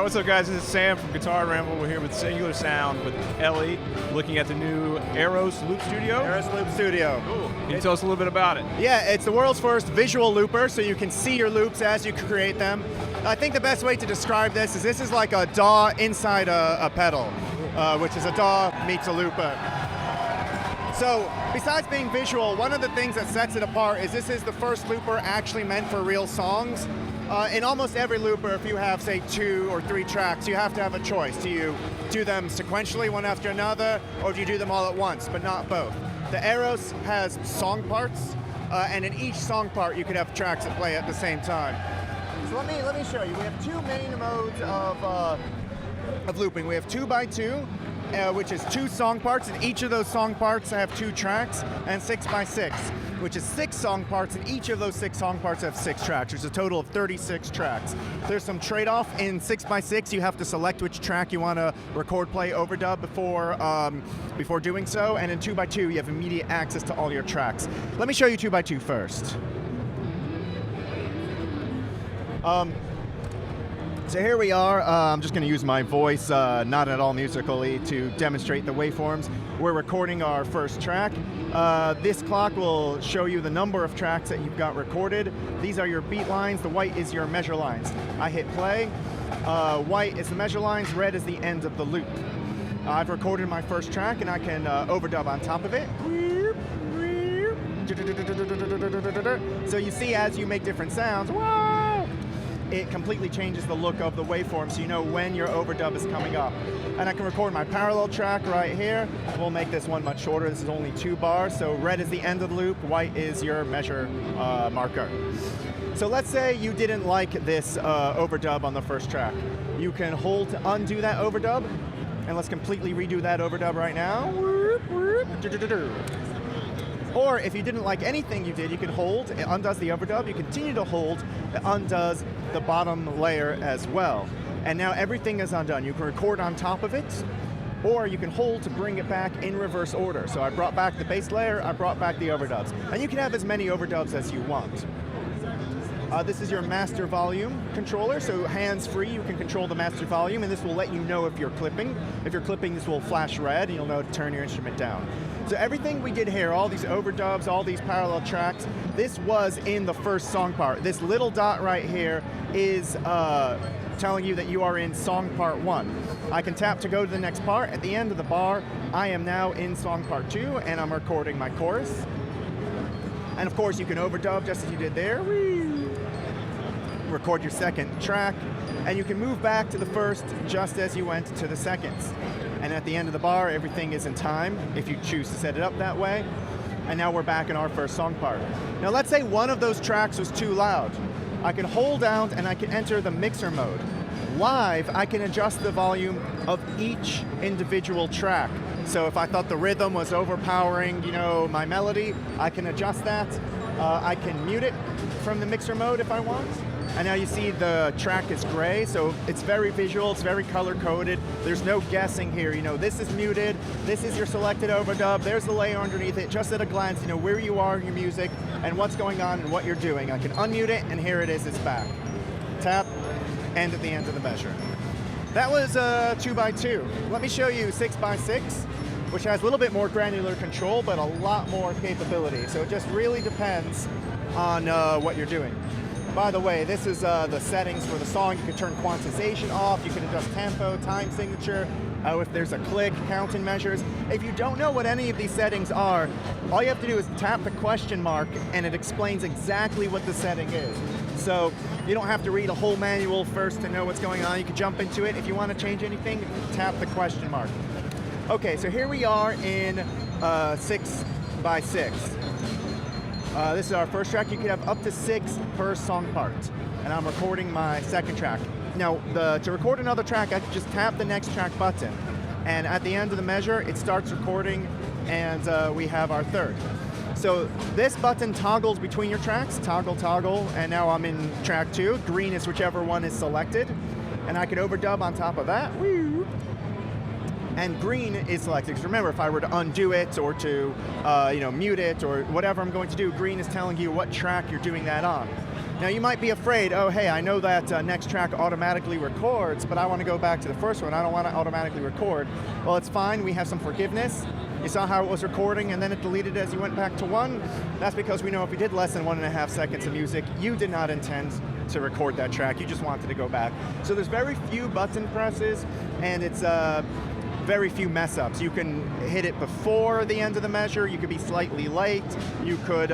Alright, what's up guys? This is Sam from Guitar Ramble. We're here with Singular Sound with Ellie, looking at the new Aeros Loop Studio. Aeros Loop Studio. Cool. Can you tell us a little bit about it? Yeah, it's the world's first visual looper, so you can see your loops as you create them. I think the best way to describe this is like a DAW inside a pedal, which is a DAW meets a looper. So, besides being visual, one of the things that sets it apart is this is the first looper actually meant for real songs. In almost every looper, if you have, say, 2 or 3 tracks, you have to have a choice. Do you do them sequentially, one after another, or do you do them all at once, but not both? The Aeros has song parts, and in each song part, you could have tracks that play at the same time. So let me show you. We have 2 main modes of looping. We have 2x2, which is 2 song parts, and each of those song parts have 2 tracks, and 6x6, which is 6 song parts, and each of those 6 song parts have 6 tracks. There's a total of 36 tracks. There's some trade-off. In 6x6, you have to select which track you want to record, play, overdub before doing so, and in 2x2, you have immediate access to all your tracks. Let me show you 2x2 first. So here we are. I'm just going to use my voice, not at all musically, to demonstrate the waveforms. We're recording our first track. This clock will show you the number of tracks that you've got recorded. These are your beat lines. The white is your measure lines. I hit play. White is the measure lines. Red is the end of the loop. I've recorded my first track, and I can overdub on top of it. So you see, as you make different sounds, it completely changes the look of the waveform, so you know when your overdub is coming up. And I can record my parallel track right here. We'll make this one much shorter. This is only 2 bars, so red is the end of the loop, white is your measure marker. So let's say you didn't like this overdub on the first track. You can hold to undo that overdub, and let's completely redo that overdub right now. Or if you didn't like anything you did, you can hold, it undoes the overdub, you continue to hold, it undoes the bottom layer as well. And now everything is undone. You can record on top of it, or you can hold to bring it back in reverse order. So I brought back the bass layer, I brought back the overdubs. And you can have as many overdubs as you want. This is your master volume controller, so hands-free, you can control the master volume, and this will let you know if you're clipping. If you're clipping, this will flash red, and you'll know to turn your instrument down. So everything we did here, all these overdubs, all these parallel tracks, this was in the first song part. This little dot right here is telling you that you are in song part 1. I can tap to go to the next part. At the end of the bar, I am now in song part 2, and I'm recording my chorus. And of course, you can overdub just as you did there. Record your second track, and you can move back to the first just as you went to the second. And at the end of the bar, everything is in time, if you choose to set it up that way. And now we're back in our first song part. Now let's say one of those tracks was too loud. I can hold down and I can enter the mixer mode. Live, I can adjust the volume of each individual track. So if I thought the rhythm was overpowering, my melody, I can adjust that. I can mute it from the mixer mode if I want. And now you see the track is gray, so it's very visual, it's very color-coded. There's no guessing here, this is muted, this is your selected overdub, there's the layer underneath it, just at a glance, where you are in your music and what's going on and what you're doing. I can unmute it, and here it is, it's back. Tap, and at the end of the measure. That was 2x2. Let me show you 6x6, which has a little bit more granular control, but a lot more capability. So it just really depends on what you're doing. By the way, this is the settings for the song. You can turn quantization off, you can adjust tempo, time signature, if there's a click, counting measures. If you don't know what any of these settings are, all you have to do is tap the question mark, and it explains exactly what the setting is. So you don't have to read a whole manual first to know what's going on. You can jump into it. If you want to change anything, tap the question mark. Okay, so here we are in 6x6. This is our first track. You can have up to 6 per song part. And I'm recording my second track. Now, to record another track, I can just tap the next track button. And at the end of the measure, it starts recording, and we have our third. So this button toggles between your tracks, toggle, toggle, and now I'm in track 2. Green is whichever one is selected. And I can overdub on top of that. and green is selected. Because remember, if I were to undo it or to mute it or whatever I'm going to do, green is telling you what track you're doing that on. Now you might be afraid, oh hey, I know that next track automatically records, but I want to go back to the first one. I don't want to automatically record. Well, it's fine, we have some forgiveness. You saw how it was recording and then it deleted as you went back to 1. That's because we know if you did less than 1.5 seconds of music, you did not intend to record that track, you just wanted to go back. So there's very few button presses, and it's very few mess ups. You can hit it before the end of the measure, you could be slightly late, you could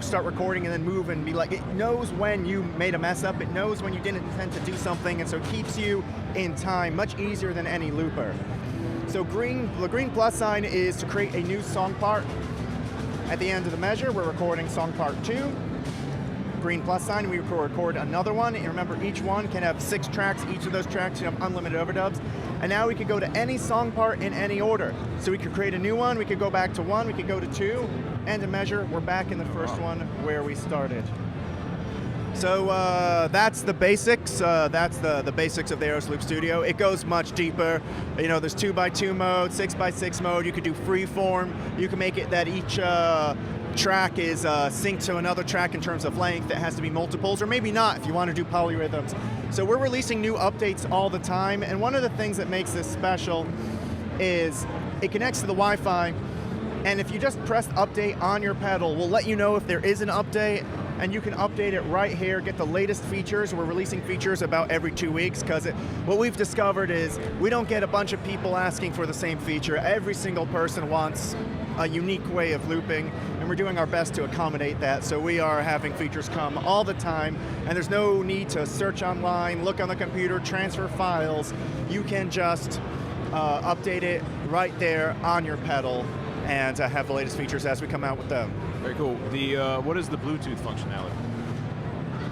start recording and then move and be like, it knows when you made a mess up, it knows when you didn't intend to do something, and so it keeps you in time much easier than any looper. So the green plus sign is to create a new song part. At the end of the measure, we're recording song part 2. Green plus sign, we record another one. And remember, each one can have 6 tracks. Each of those tracks, you have unlimited overdubs. And now we could go to any song part in any order. So we could create a new one, we could go back to 1, we could go to 2, end a measure, we're back in the first one where we started. So that's the basics. That's the basics of the Aeros Loop Studio. It goes much deeper. There's 2x2 mode, 6x6 mode. You could do freeform. You can make it that each track is synced to another track in terms of length. It has to be multiples, or maybe not if you want to do polyrhythms. So we're releasing new updates all the time, and one of the things that makes this special is it connects to the Wi-Fi, and if you just press update on your pedal, we'll let you know if there is an update, and you can update it right here, get the latest features. We're releasing features about every 2 weeks, because what we've discovered is we don't get a bunch of people asking for the same feature. Every single person wants a unique way of looping, and we're doing our best to accommodate that. So we are having features come all the time, and there's no need to search online, look on the computer, transfer files. You can just update it right there on your pedal and have the latest features as we come out with them. Very cool. What is the Bluetooth functionality?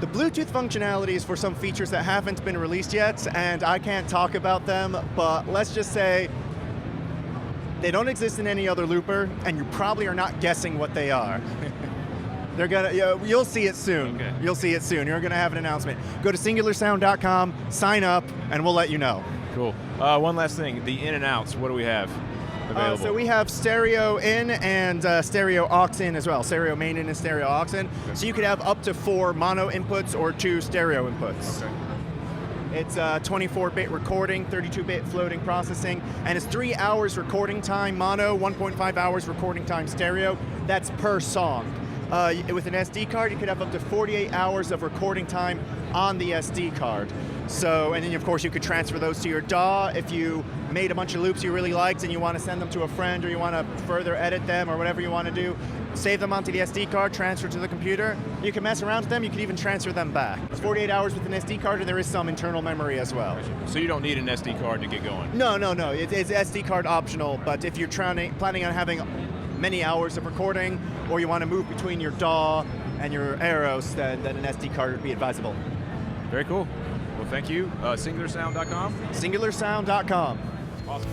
The Bluetooth functionality is for some features that haven't been released yet, and I can't talk about them, but let's just say they don't exist in any other looper, and you probably are not guessing what they are. You'll see it soon. Okay. You'll see it soon. You're gonna have an announcement. Go to singularsound.com, sign up, and we'll let you know. Cool. One last thing, the in and outs, what do we have available? So we have stereo in and stereo aux in as well. Stereo main in and stereo aux in. Okay. So you could have up to 4 mono inputs or 2 stereo inputs. Okay. It's 24-bit recording, 32-bit floating processing, and it's 3 hours recording time mono, 1.5 hours recording time stereo. That's per song. With an SD card, you could have up to 48 hours of recording time on the SD card. So, and then of course you could transfer those to your DAW if you made a bunch of loops you really liked and you want to send them to a friend, or you want to further edit them, or whatever you want to do. Save them onto the SD card, transfer to the computer. You can mess around with them, you can even transfer them back. It's 48 hours with an SD card, and there is some internal memory as well. So you don't need an SD card to get going? No. It's SD card optional, but if you're planning on having many hours of recording, or you want to move between your DAW and your Aeros, then an SD card would be advisable. Very cool. Well, thank you. Singularsound.com? Singularsound.com. Awesome.